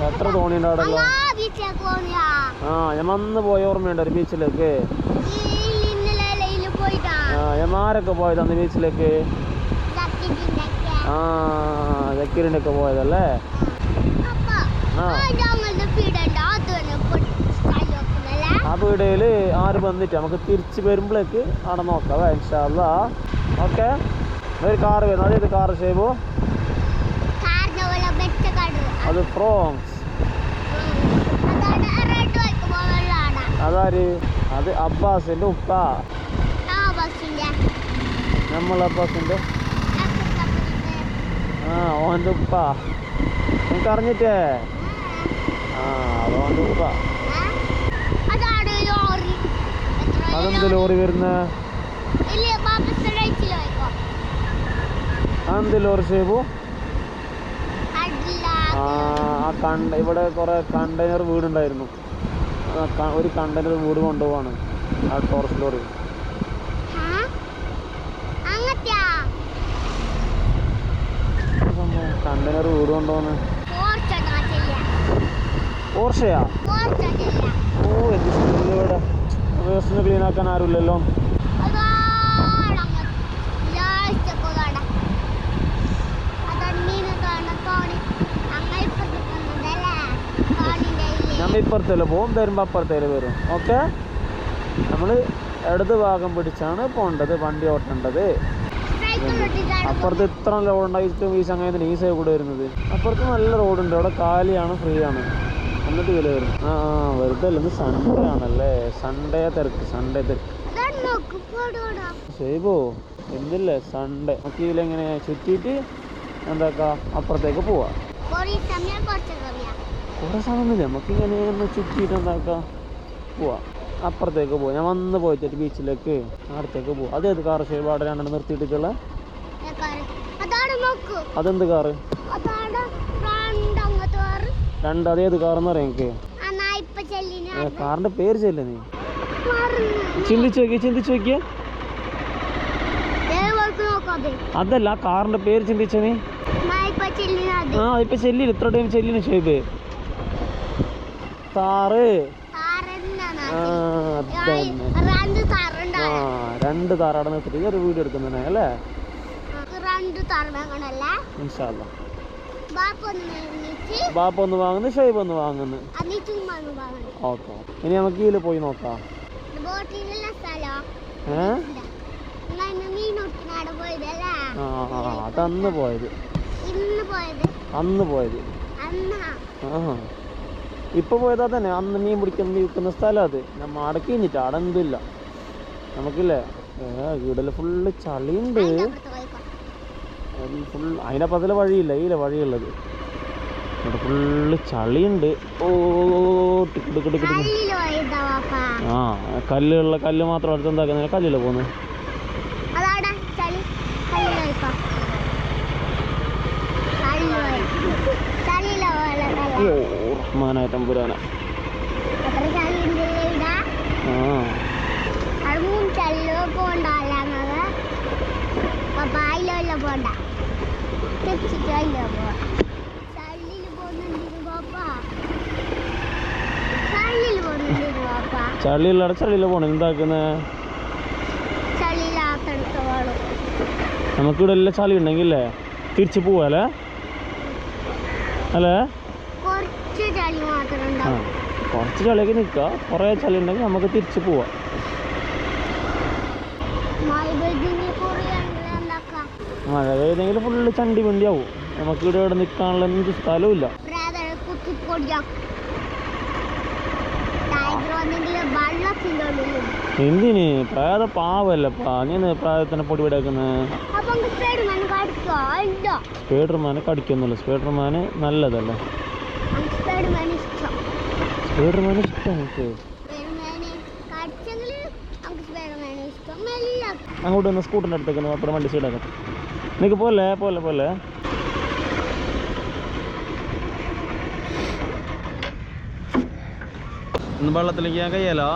എത്ര തോണിയുണ്ട് അവിടെ? ആ ഞാൻ വന്ന് പോയ ഓർമ്മയുണ്ട് ഒരു ബീച്ചിലേക്ക്. ഞാൻ ആരൊക്കെ പോയത് അന്ന് ബീച്ചിലേക്ക്? ആ ജക്കീറിൻ്റെ ഒക്കെ പോയതല്ലേ? ആ വീടയിൽ ആര് വന്നിട്ട് നമുക്ക് തിരിച്ച് വരുമ്പോഴേക്ക് അവിടെ നോക്കാം ഇൻഷാ അല്ലാ. ഓക്കെ, ഒരു കാറ് വരുന്നു. അതേത് കാറ് ഷേബു? അത് ഫ്രോങ്സ്. അതാര്? അത് അബ്ബാസിന്റെ ഉപ്പ. നമ്മളെ അബ്ബാസിന്റെ ഓൻ്റെ ഉപ്പ. നിനക്ക് അറിഞ്ഞിട്ടേ? അതോൻ്റെ ഉപ്പ. അതെന്ത് ലോറി വരുന്നേ? അതെന്ത് ലോറി ഷേബു? ഇവിടെ കുറെ കണ്ടെയ്നർ വീടുണ്ടായിരുന്നു. ഒരു കണ്ടെയ്നർ വീട് കൊണ്ടുപോവാണ് ആ ടോറസ് ലോറി. കണ്ടെയ്നർ വീട് കൊണ്ടുപോകുന്നു. പോർഷയാ? ഓ ഇവിടെ വേസ്റ്റ് ക്ലീൻ ആക്കാൻ ആരുമില്ലല്ലോ. നമ്മൾ ഇപ്പുറത്തേല് പോകും, വരുമ്പോൾ അപ്പുറത്തേല് വരും. ഓക്കെ, നമ്മൾ ഇടത് ഭാഗം പിടിച്ചാണ് പോകേണ്ടത്, വണ്ടി ഓട്ടേണ്ടത്. അപ്പുറത്ത് ഇത്ര റോഡ് ഉണ്ടായിട്ടും ഈ സമയത്തിന് ഈ സൈഡ് കൂടെ വരുന്നത്. അപ്പുറത്ത് നല്ല റോഡുണ്ട്, അവിടെ കാലിയാണ്, ഫ്രീ ആണ്. എന്നിട്ട് വില വരും. വെറുതെ അല്ലെന്ന് സൺഡേ ആണല്ലേ, സൺഡേ തിരക്ക്. ഷേബോ എന്തില്ലേ സൺഡേ? നമുക്ക് ഇതിലെങ്ങനെ ചുറ്റിയിട്ട് എന്താക്കാ അപ്പുറത്തേക്ക് പോവാ. കുറേ സമയമില്ല, നമുക്കിങ്ങനെ ഒന്ന് ചുറ്റിയിട്ട് എന്താക്കാം പോവാ, അപ്പുറത്തേക്ക് പോവാം. ഞാൻ വന്ന് പോയിട്ട് ബീച്ചിലേക്ക് അടുത്തേക്ക് പോവാം. അതേത് കാറ് ഷേബ്? അവിടെ രണ്ടെണ്ണം നിർത്തിയിട്ടിട്ടുള്ള അതെന്ത് കാറ്? രണ്ട്. അതേത് കാറെന്ന് പറയാം എനിക്ക്? കാറിന്റെ പേര് ചെല്ല. നീ ചിന്തിച്ചു നോക്കിയേ. അതല്ല, കാറിന്റെ പേര് ചിന്തിച്ച നീ. ഇപ്പൊ ചെല്ലില്ല, ഇത്ര ടൈം ചെല്ലിന് ഷേബ്. താറ്. രണ്ട് താറ് അവിടെ നിർത്തിട്ട് ഒരു വീഡിയോ എടുക്കുന്നേ അല്ലേ? ബാപ്പ ഒന്ന് വാങ്ങുന്നു, ഷൈബ് ഒന്ന് വാങ്ങുന്നു. ഓക്കെ, ഇനി നമുക്ക് ഇതിൽ പോയി നോക്കാം. അതന്ന് പോയത്. ഇപ്പൊ പോയതാ തന്നെ. അന്ന് മീൻ വിൽക്കുന്ന സ്ഥലം അത്. നമ്മൾ അടക്കി കഴിഞ്ഞിട്ട് അവിടെ എന്തില്ല നമുക്കില്ലേ. വീടല് ഫുള്ള് ചളിയുണ്ട്. അതിനപ്പത്തിലെ വഴിയില്ല, ഇതിലെ വഴിയുള്ളത്. ഇവിടെ ഫുള്ള് ചളിയുണ്ട്. കല്ല് മാത്രം അടുത്ത് എന്താക്കുന്ന കല്ലില്ല പോന്ന്. റഹ്മാനായിട്ടമ്പുരാന. ചളിയില്ലാടെ ചളിയില്ല പോണ എന്താക്കുന്നേ? നമുക്കിവിടെ എല്ലാം ചളി ഉണ്ടെങ്കിലേ തിരിച്ചു പോവാല്ലേ അല്ലേ? കുറച്ച് ചളിയൊക്കെ നിൽക്കുക, കുറേ ചളി ഉണ്ടെങ്കിൽ നമുക്ക് തിരിച്ചു പോവാം. മഴ പെയ്തെങ്കിൽ ഫുള്ള് ചണ്ടി വണ്ടിയാവും. നമുക്കിവിടെ ഇവിടെ നിൽക്കാനുള്ള എന്ത് സ്ഥലവും ഇല്ല. എന്തിന്? പ്രായത പാവല്ലപ്പാ. നീ പ്രായത്തിനെ പൊടി പിടിക്കുന്നത്? സ്പൈഡർമാനെ കടിക്കൊന്നുമില്ല. സ്പൈഡർമാന് നല്ലതല്ലേ? സ്പൈഡർമാന് ഇഷ്ടം എനിക്ക്. അങ്ങോട്ട് വന്ന് സ്കൂട്ടറിൻ്റെ അടുത്തേക്ക് അപ്പുറം വണ്ടി സൈഡാക്കട്ടെ. നിനക്ക് പോലെ ഇന്ന് വെള്ളത്തിലേക്ക് ഞാൻ കഴിയാലോ.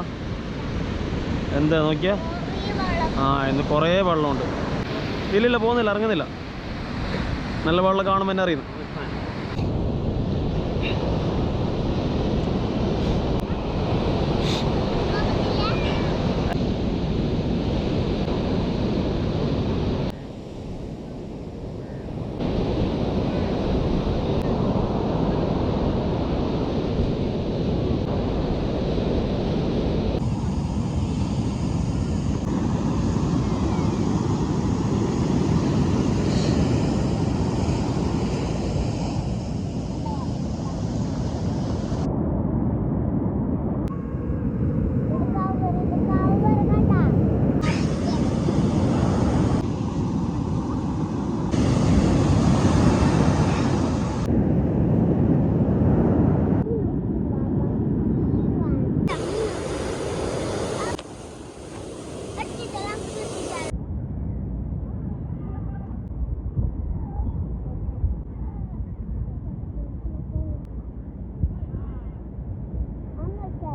എന്താ നോക്കിയാ? ഇന്ന് കുറേ വെള്ളമുണ്ട്. ഇല്ലില്ല, പോകുന്നില്ല, ഇറങ്ങുന്നില്ല. നല്ല വെള്ളം കാണുമ്പോൾ എന്നെ അറിയുന്നു.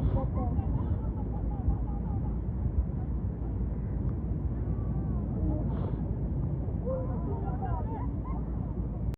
അപ്പുറത്ത്